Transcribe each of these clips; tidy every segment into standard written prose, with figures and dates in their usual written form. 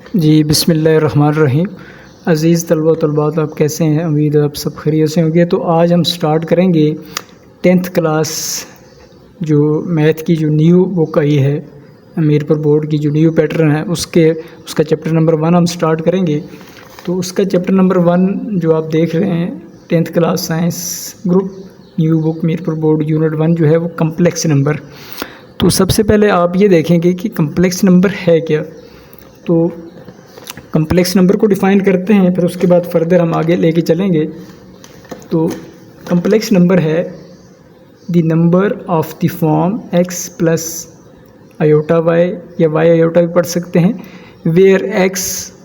जी बिस्मिल्लाहिर्रहमानिर्रहीम। अज़ीज़ तलबा तलबात, आप कैसे हैं? उम्मीद है आप सब खैरियत से होंगे। तो आज हम स्टार्ट करेंगे 10th क्लास जो मैथ की जो न्यू बुक आई है, मीरपुर बोर्ड की जो न्यू पैटर्न है उसका चैप्टर नंबर 1 हम स्टार्ट करेंगे। तो उसका चैप्टर नंबर 1 जो आप देख रहे हैं 10th class science group new book Mirpur board unit 1 जो है वो कम्प्लेक्स नंबर। तो सबसे पहले आप ये देखेंगे कि कम्प्लेक्स नंबर है क्या। तो कम्प्लेक्स नंबर को डिफ़ाइन करते हैं, फिर उसके बाद फर्दर हम आगे लेके चलेंगे। तो कम्प्लेक्स नंबर है the number of the form x plus iota y या y आयोटा भी पढ़ सकते हैं, where x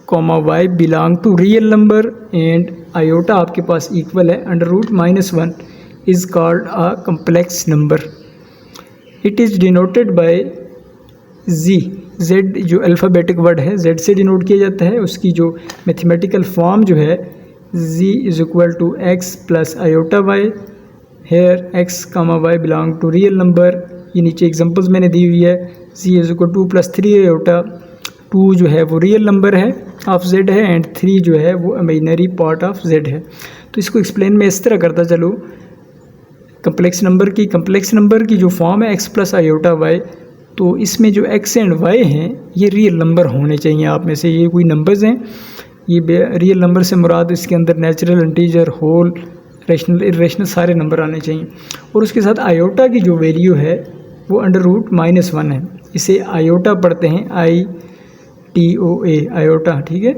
comma y belong to real number and iota आपके पास इक्वल है √-1 is called a complex number. It is denoted by Z जो alphabetic word है Z से डिनोट किया जाता है। उसकी जो मैथमेटिकल फॉर्म जो है Z is equal to x plus iota y, here x comma y belong to real number. ये नीचे एग्जांपल्स मैंने दी हुई है। Z इज़ इक्वल 2 + 3 आयोटा, 2 जो है वो रियल नंबर है ऑफ Z है एंड 3 जो है वो इमेजिनरी पार्ट ऑफ Z है। तो इसको एक्सप्लेन मैं इस तरह करता चलूँ। कम्प्लेक्स नंबर की जो फॉर्म है x प्लस आयोटा y, तो इसमें जो x एंड y हैं ये रियल नंबर होने चाहिए। आप में से ये कोई नंबर्स हैं, ये रियल नंबर से मुराद इसके अंदर natural, integer, whole, rational, irrational सारे नंबर आने चाहिए। और उसके साथ आयोटा की जो वैल्यू है वो √-1 है। इसे आयोटा पढ़ते हैं ITOA आयोटा, ठीक है।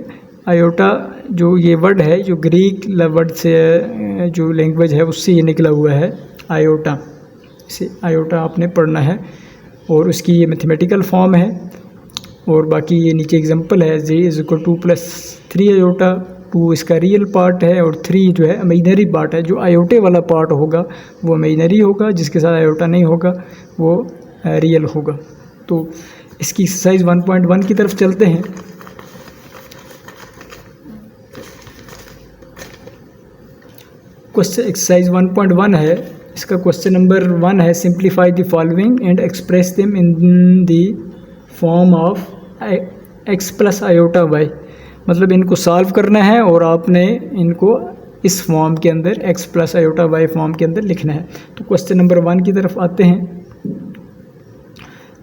आयोटा जो ये वर्ड है जो ग्रीक वर्ड से जो लैंग्वेज है उससे ये निकला हुआ है आयोटा। इसे आयोटा आपने पढ़ना है और उसकी ये मैथमेटिकल फॉर्म है। और बाकी ये नीचे एग्जांपल है Z इज़ इक्वल 2 + 3 आयोटा, 2 इसका रियल पार्ट है और 3 जो है इमेजिनरी पार्ट है। जो आयोटे वाला पार्ट होगा वो इमेजिनरी होगा, जिसके साथ आयोटा नहीं होगा वो रियल होगा। तो इसकी एक्सरसाइज 1.1 की तरफ चलते हैं। क्वेश्चन एक्सरसाइज 1.1 है, इसका क्वेश्चन नंबर 1 है simplify the following and express them in the form of x plus iota y। मतलब इनको सॉल्व करना है और आपने इनको इस फॉर्म के अंदर x plus iota y form के अंदर लिखना है। तो क्वेश्चन नंबर 1 की तरफ आते हैं।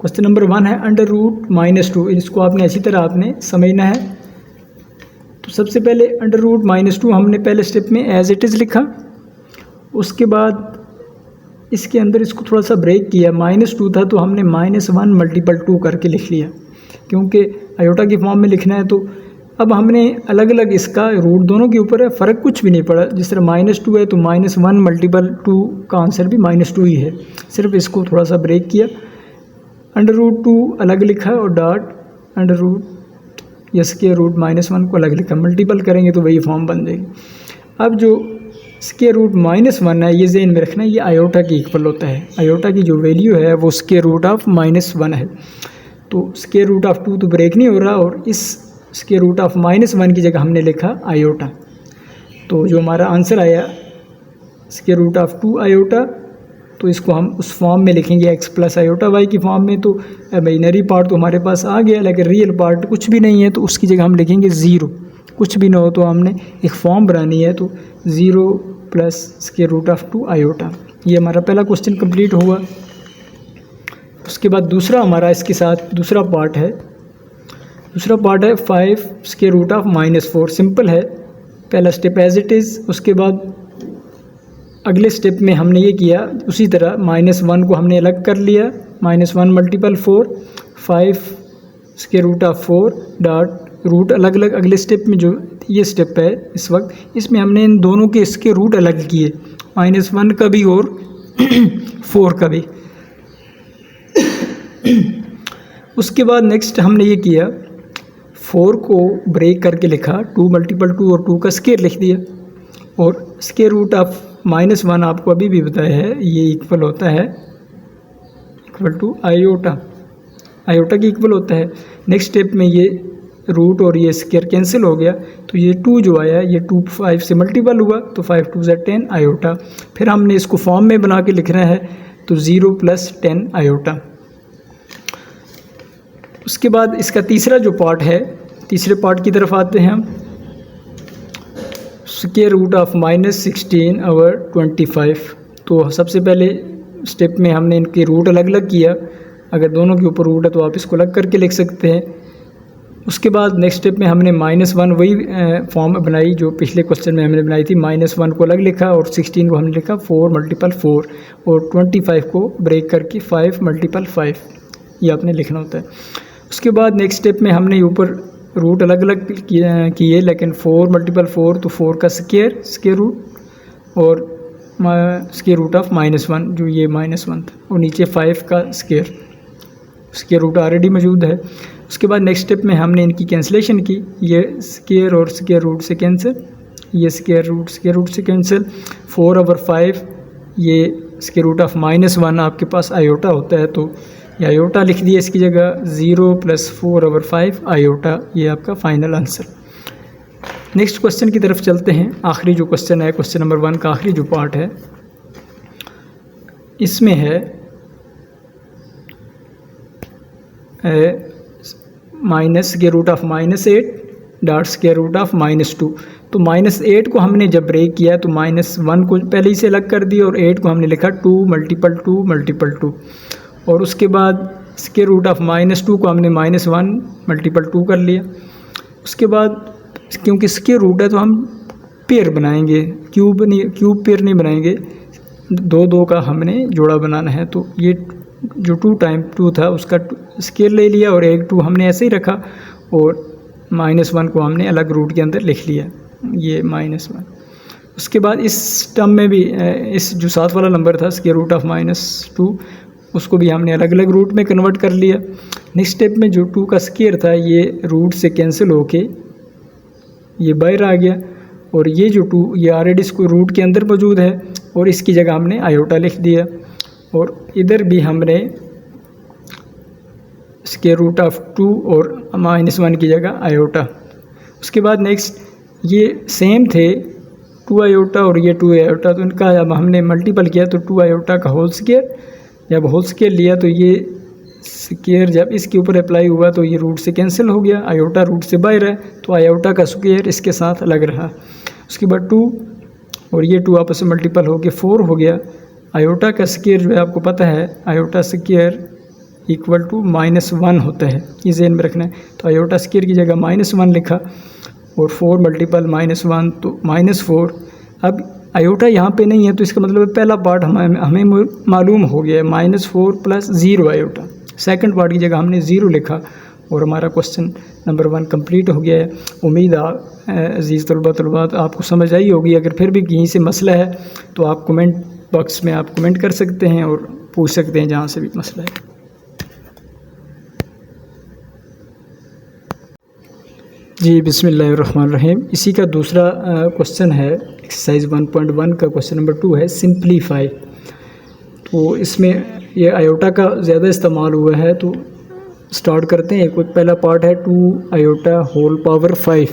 क्वेश्चन नंबर 1 है √-2। इसको आपने अच्छी तरह आपने समझना है। तो सबसे पहले √-2 हमने पहले स्टेप में एज इट इज़ लिखा। उसके बाद इसके अंदर इसको थोड़ा सा ब्रेक किया, -2 था तो हमने -1 × 2 करके लिख लिया, क्योंकि आयोटा की फॉर्म में लिखना है। तो अब हमने अलग अलग इसका रूट दोनों के ऊपर है, फ़र्क कुछ भी नहीं पड़ा। जिस तरह -2 है तो -1 × 2 का आंसर भी -2 ही है, सिर्फ इसको थोड़ा सा ब्रेक किया। √2 अलग लिखा और डॉट √-1 को अलग लिखा। मल्टीपल करेंगे तो वही फॉर्म बन जाएगी। अब जो √-1 है ये ज़हन में रखना है, ये आयोटा की इक्वल होता है। आयोटा की जो वैल्यू है वो √-1 है। तो √2 तो ब्रेक नहीं हो रहा और इस √-1 की जगह हमने लिखा आयोटा। तो जो हमारा आंसर आया √2 आयोटा, तो इसको हम उस फॉर्म में लिखेंगे x प्लस आयोटा y की फॉर्म में। तो इमेजिनरी पार्ट तो हमारे पास आ गया, लेकिन रियल पार्ट कुछ भी नहीं है तो उसकी जगह हम लिखेंगे 0। कुछ भी ना हो तो हमने एक फॉर्म बनानी है, तो 0 + √2 आयोटा। ये हमारा पहला क्वेश्चन कंप्लीट हुआ। उसके बाद दूसरा हमारा इसके साथ दूसरा पार्ट है 5 √-4। सिंपल है, पहला स्टेप एज इट इज़। उसके बाद अगले स्टेप में हमने ये किया उसी तरह, -1 को हमने अलग कर लिया, -1 × 4, 5 √4 डॉट रूट अलग अलग। अगले स्टेप में जो ये स्टेप है इस वक्त, इसमें हमने इन दोनों के इसके रूट अलग किए, -1 का भी और 4 का भी। उसके बाद नेक्स्ट हमने ये किया, 4 को ब्रेक करके लिखा, 2 × 2 और 2 का स्क्वायर लिख दिया। और √-1 आपको अभी भी बताया है ये इक्वल होता है आयोटा की इक्वल होता है। नेक्स्ट स्टेप में ये रूट और ये स्क्वायर कैंसिल हो गया, तो ये 2 जो आया ये 2 5 से मल्टीपल हुआ, तो 5 × 2 = 10 आयोटा। फिर हमने इसको फॉर्म में बना के लिखना है, तो 0 + 10 आयोटा। उसके बाद इसका तीसरा जो पार्ट है तीसरे पार्ट की तरफ आते हैं हम। Square root of -16/25। तो सबसे पहले स्टेप में हमने इनके रूट अलग अलग किया। अगर दोनों के ऊपर रूट है तो आप इसको अलग करके लिख सकते हैं। उसके बाद नेक्स्ट स्टेप में हमने -1 वही फॉर्म बनाई जो पिछले क्वेश्चन में हमने बनाई थी। -1 को अलग लिखा और 16 को हमने लिखा 4 × 4 और 25 को ब्रेक करके 5 × 5 ये आपने लिखना होता है। उसके बाद नेक्स्ट स्टेप में हमने ऊपर रूट अलग अलग किए लेकिन 4 × 4 तो 4 का स्क्वायर रूट और स्क्वायर रूट ऑफ -1 जो ये -1 था और नीचे 5 का स्क्वायर रूट ऑलरेडी मौजूद है। उसके बाद नेक्स्ट स्टेप में हमने इनकी कैंसिलेशन की। ये स्क्वायर और स्क्वायर रूट से कैंसिल, ये स्क्वायर रूट से कैंसिल। 4/5 ये स्क्वायर रूट ऑफ -1 आपके पास आयोटा होता है तो ये आयोटा लिख दिया इसकी जगह। 0 + 4/5 आयोटा ये आपका फाइनल आंसर। नेक्स्ट क्वेश्चन की तरफ चलते हैं। आखिरी जो क्वेश्चन है, क्वेश्चन नंबर 1 का आखिरी जो पार्ट है, इसमें है -√(-8) (-2). तो -8 को हमने जब ब्रेक किया तो -1 को पहले ही से अलग कर दिया और 8 को हमने लिखा 2 × 2 × 2 और उसके बाद (-2) को हमने -1 × 2 कर लिया। उसके बाद क्योंकि स्क्वायर रूट है तो हम पेयर बनाएंगे, क्यूब पेयर नहीं बनाएंगे। 2 का हमने जोड़ा बनाना है तो ये जो 2 × 2 था उसका स्क्वायर ले लिया और 1 2 हमने ऐसे ही रखा और -1 को हमने अलग रूट के अंदर लिख लिया, ये -1। उसके बाद इस टर्म में भी इस जो 7 वाला नंबर था स्क्वायर रूट ऑफ -2 उसको भी हमने अलग अलग रूट में कन्वर्ट कर लिया। नेक्स्ट स्टेप में जो 2 का स्क्वायर था ये रूट से कैंसिल होके ये बाहर आ गया और ये जो 2 ये ऑलरेडी इसको रूट के अंदर मौजूद है और इसकी जगह हमने आयोटा लिख दिया और इधर भी हमने स्क्वायर रूट ऑफ 2 और -1 की जगह आयोटा। उसके बाद नेक्स्ट ये सेम थे 2 आयोटा और ये 2 आयोटा, तो इनका जब हमने मल्टीपल किया तो 2 आयोटा का होल स्क्वायर, जब होल स्क्वायर लिया तो ये स्क्वायर जब इसके ऊपर अप्लाई हुआ तो ये रूट से कैंसिल हो गया, आयोटा रूट से बाहर है तो आयोटा का स्क्वायर इसके साथ अलग रहा। उसके बाद 2 और ये 2 आपस में मल्टीपल हो के 4 हो गया। आयोटा का स्क्वायर जो है आपको पता है आयोटा स्क्वायर इक्वल टू -1 होता है, ये ज़हन में रखना है। तो आयोटा स्क्वायर की जगह -1 लिखा और 4 × -1 तो -4। अब आयोटा यहाँ पे नहीं है तो इसका मतलब पहला पार्ट हमें मालूम हो गया है -4 + 0 आयोटा। सेकंड पार्ट की जगह हमने 0 लिखा और हमारा क्वेश्चन नंबर 1 कंप्लीट हो गया है। उम्मीद अज़ीज़ तलबात आपको समझ आई होगी। अगर फिर भी कहीं से मसला है तो आप कमेंट बॉक्स में आप कमेंट कर सकते हैं और पूछ सकते हैं जहाँ से भी मसला है। जी बिस्मिल्लाहिर्रहमानिर्रहीम। इसी का दूसरा क्वेश्चन है एक्सरसाइज 1.1 का क्वेश्चन नंबर 2 है सिंप्लीफाई। तो इसमें ये आयोटा का ज़्यादा इस्तेमाल हुआ है तो स्टार्ट करते हैं। कोई पहला पार्ट है 2 आयोटा होल पावर 5।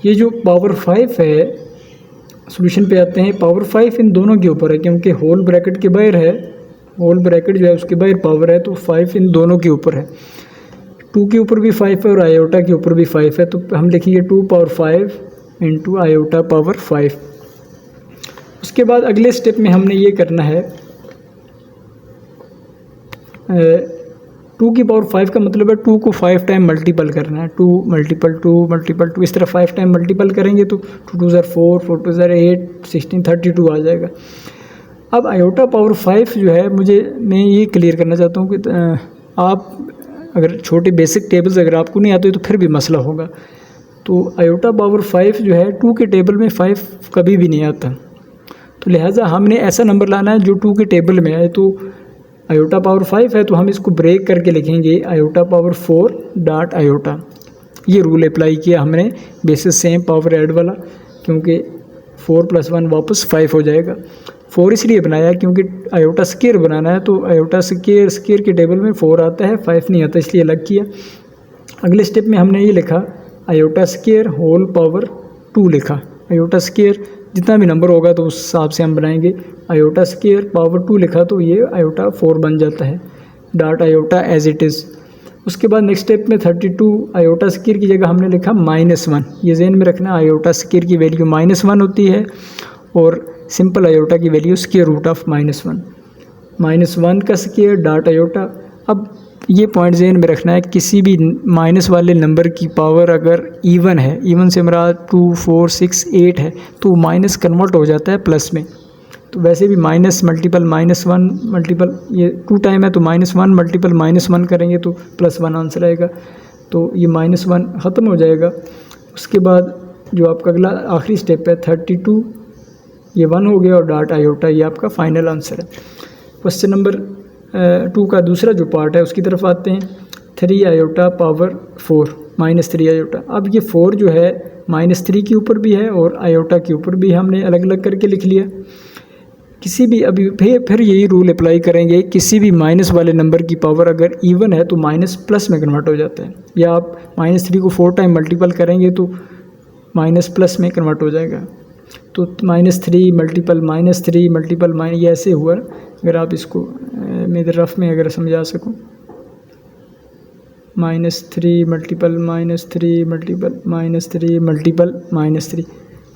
ये जो पावर 5 है सॉल्यूशन पे आते हैं। पावर 5 इन दोनों के ऊपर है क्योंकि होल ब्रैकेट के बाहर है, होल ब्रैकेट जो है उसके बाहर पावर है तो 5 इन दोनों के ऊपर है। 2 के ऊपर भी 5 है और आयोटा के ऊपर भी 5 है तो हम लिखेंगे 2 पावर 5 इंटू आयोटा पावर 5। उसके बाद अगले स्टेप में हमने ये करना है 2 की पावर 5 का मतलब है 2 को 5 टाइम मल्टीपल करना है। 2 × 2 × 2 इस तरह 5 टाइम मल्टीपल करेंगे तो 2 × 4 4 × 8 16 32 आ जाएगा। अब आयोटा पावर 5 जो है मैं ये क्लियर करना चाहता हूँ कि आप अगर छोटे बेसिक टेबल्स अगर आपको नहीं आते तो फिर भी मसला होगा। तो आयोटा पावर 5 जो है 2 के टेबल में 5 कभी भी नहीं आता, तो लिहाजा हमने ऐसा नंबर लाना है जो 2 के टेबल में आए। तो आयोटा पावर 5 है तो हम इसको ब्रेक करके लिखेंगे आयोटा पावर 4 डॉट आयोटा। ये रूल अप्लाई किया हमने बेसिस सेम पावर ऐड वाला, क्योंकि 4 + 1 वापस 5 हो जाएगा। 4 इसलिए बनाया क्योंकि आयोटा स्क्वायर बनाना है तो आयोटा स्क्वायर के टेबल में 4 आता है 5 नहीं आता, इसलिए अलग किया। अगले स्टेप में हमने ये लिखा आयोटा स्क्वायर होल पावर 2 लिखा। आयोटा स्क्वायर जितना भी नंबर होगा तो उस हिसाब से हम बनाएंगे। आयोटा स्क्वायर पावर 2 लिखा तो ये आयोटा 4 बन जाता है। Dot iota as it is. उसके बाद नेक्स्ट स्टेप में 32 आयोटा स्क्वायर की जगह हमने लिखा -1। ये ज़हन में रखना, आयोटा स्क्वायर की वैल्यू -1 होती है और सिंपल आयोटा की वैल्यू स्क्वायर रूट ऑफ -1। -1 का स्क्वायर डॉट आयोटा। अब ये पॉइंट ज़हन में रखना है, किसी भी माइनस वाले नंबर की पावर अगर इवन है, इवन से हमारा 2 4 6 8 है, तो माइनस कन्वर्ट हो जाता है प्लस में। तो वैसे भी माइनस मल्टीपल -1 मल्टीपल ये 2 टाइम है तो -1 मल्टीपल -1 करेंगे तो +1 आंसर आएगा। तो ये -1 ख़त्म हो जाएगा। उसके बाद जो आपका अगला आखिरी स्टेप है 32, ये 1 हो गया और डॉट आयोटा, ये आपका फाइनल आंसर है। क्वेश्चन नंबर 2 का दूसरा जो पार्ट है उसकी तरफ आते हैं। 3 आयोटा पावर 4 -3 आयोटा। अब ये 4 जो है -3 के ऊपर भी है और आयोटा के ऊपर भी हमने अलग अलग करके लिख लिया। किसी भी अभी फिर यही रूल अप्लाई करेंगे, किसी भी माइनस वाले नंबर की पावर अगर इवन है तो माइनस प्लस में कन्वर्ट हो जाता है, या आप -3 को 4 टाइम मल्टीपल करेंगे तो माइनस प्लस में कन्वर्ट हो जाएगा। तो -3 मल्टीपल -3 मल्टीपल ये ऐसे हुआ। अगर आप इसको मेरे रफ में अगर समझा सकूं, -3 मल्टीपल -3 मल्टीपल -3 मल्टीपल -3,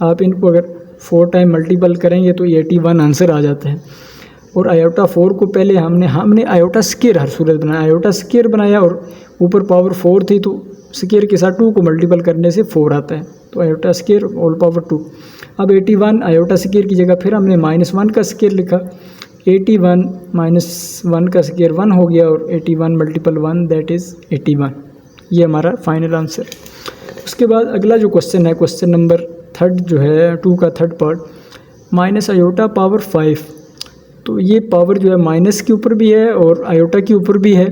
आप इनको अगर 4 टाइम मल्टीपल करेंगे तो 81 आंसर आ जाते हैं। और आयोटा 4 को पहले हमने आयोटा स्क्वायर हर सूरत बनाया, आयोटा स्क्वायर बनाया और ऊपर पावर 4 थी तो स्क्वायर के साथ 2 को मल्टीपल करने से 4 आता है, तो आयोटा स्क्वायर होल पावर 2। अब 81 आयोटा स्क्वायर की जगह फिर हमने -1 का स्क्वायर लिखा, 81 -1 का स्क्वायर 1 हो गया और 81 मल्टीपल 1 दैट इज़ 81। ये हमारा फाइनल आंसर। उसके बाद अगला जो क्वेश्चन है, क्वेश्चन नंबर 3 जो है 2 का 3rd part, minus iota power 5। तो ये पावर जो है माइनस के ऊपर भी है और आयोटा के ऊपर भी है।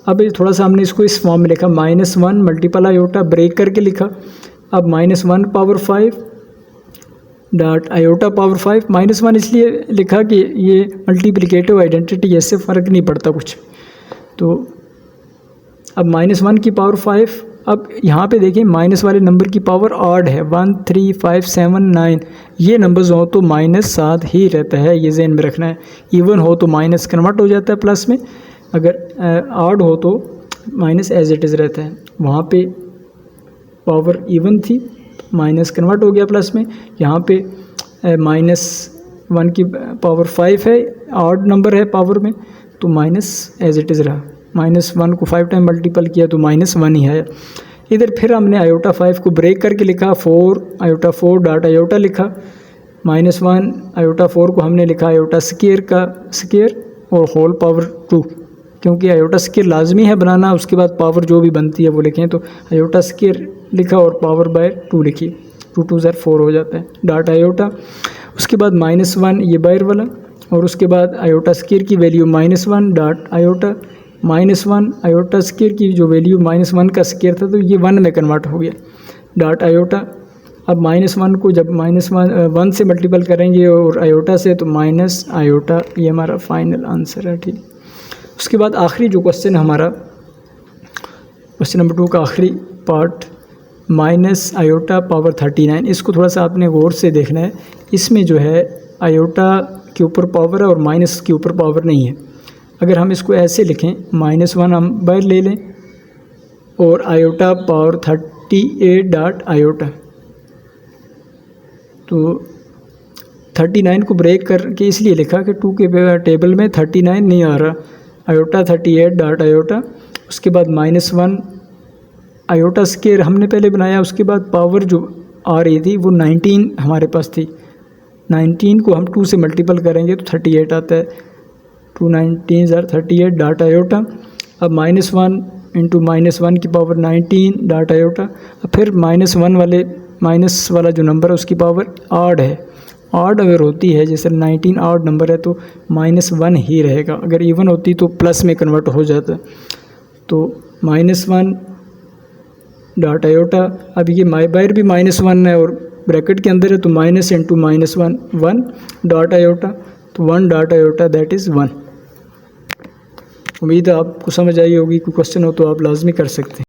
अब ये थोड़ा सा हमने इसको इस फॉर्म में लिखा, -1 मल्टीपल आयोटा ब्रेक करके लिखा। अब -1 पावर 5 डॉट आयोटा पावर 5। -1 इसलिए लिखा कि ये मल्टीप्लिकेटिव आइडेंटिटी, इससे फ़र्क नहीं पड़ता कुछ। तो अब -1 की पावर 5। अब यहाँ पे देखें माइनस वाले नंबर की पावर ऑड है, 1 3 5 7 9। ये नंबर्स हो तो -7 ही रहता है, ये ज़हन में रखना है। इवन हो तो माइनस कन्वर्ट हो जाता है प्लस में, अगर ऑड हो तो माइनस एज इट इज़ रहता है। वहाँ पे पावर इवन थी, माइनस कन्वर्ट हो गया प्लस में। यहाँ पे -1 की पावर 5 है, ऑड नंबर है पावर में, तो माइनस एज इट इज़ रहा। -1 को 5 टाइम मल्टीपल किया तो -1 ही है। इधर फिर हमने आयोटा 5 को ब्रेक करके लिखा, 4 आयोटा 4 डॉट आयोटा लिखा। -1 आयोटा 4 को हमने लिखा आयोटा स्क्वायर का स्क्वायर और होल पावर 2, क्योंकि आयोटा स्क्वायर लाजमी है बनाना। उसके बाद पावर जो भी बनती है वो लिखें, तो आयोटा स्क्वायर लिखा और पावर बाय 2 लिखी, 2 2 4 हो जाता है, डॉट आयोटा। उसके बाद -1 ये बायर वाला, और उसके बाद आयोटा स्क्वायर की value -1 dot iota, -1 iota square की जो वैल्यू -1 का स्क्वायर था तो ये 1 में कन्वर्ट हो गया, डॉट आयोटा। अब -1 को जब -1 से मल्टीपल करेंगे और आयोटा से तो माइनस आयोटा, ये हमारा फाइनल आंसर है। ठीक, उसके बाद आखिरी जो क्वेश्चन हमारा, क्वेश्चन नंबर 2 का आखिरी पार्ट, माइनस आयोटा पावर 39। इसको थोड़ा सा आपने गौर से देखना है। इसमें जो है आयोटा के ऊपर पावर है और माइनस के ऊपर पावर नहीं है। अगर हम इसको ऐसे लिखें, -1 हम बाहर ले लें और आयोटा पावर 38 डॉट आयोटा, तो 39 को ब्रेक करके इसलिए लिखा कि 2 के टेबल में 39 नहीं आ रहा, आयोटा 38 डॉट आयोटा। उसके बाद -1 आयोटा स्क्वायर हमने पहले बनाया, उसके बाद पावर जो आ रही थी वो 19 हमारे पास थी। 19 को हम 2 से मल्टीपल करेंगे तो 38 आता है, 2 19 38 डॉट आयोटा। अब -1 इंटू -1 की पावर 19 डॉट आयोटा। अब फिर -1 वाले माइनस वाला जो नंबर है उसकी पावर ऑड है। ऑड अगर होती है, जैसे 19 ऑड नंबर है तो -1 ही रहेगा, अगर इवन होती तो प्लस में कन्वर्ट हो जाता। तो -1 डॉट आयोटा। अब ये बाहर भी -1 है और ब्रैकेट के अंदर है तो माइनस इंटू -1 1 डॉट आयोटा, तो 1 डॉट आयोटा दैट इज़ 1। उम्मीद है आपको समझ आई होगी। कोई क्वेश्चन हो तो आप लाजमी कर सकते हैं।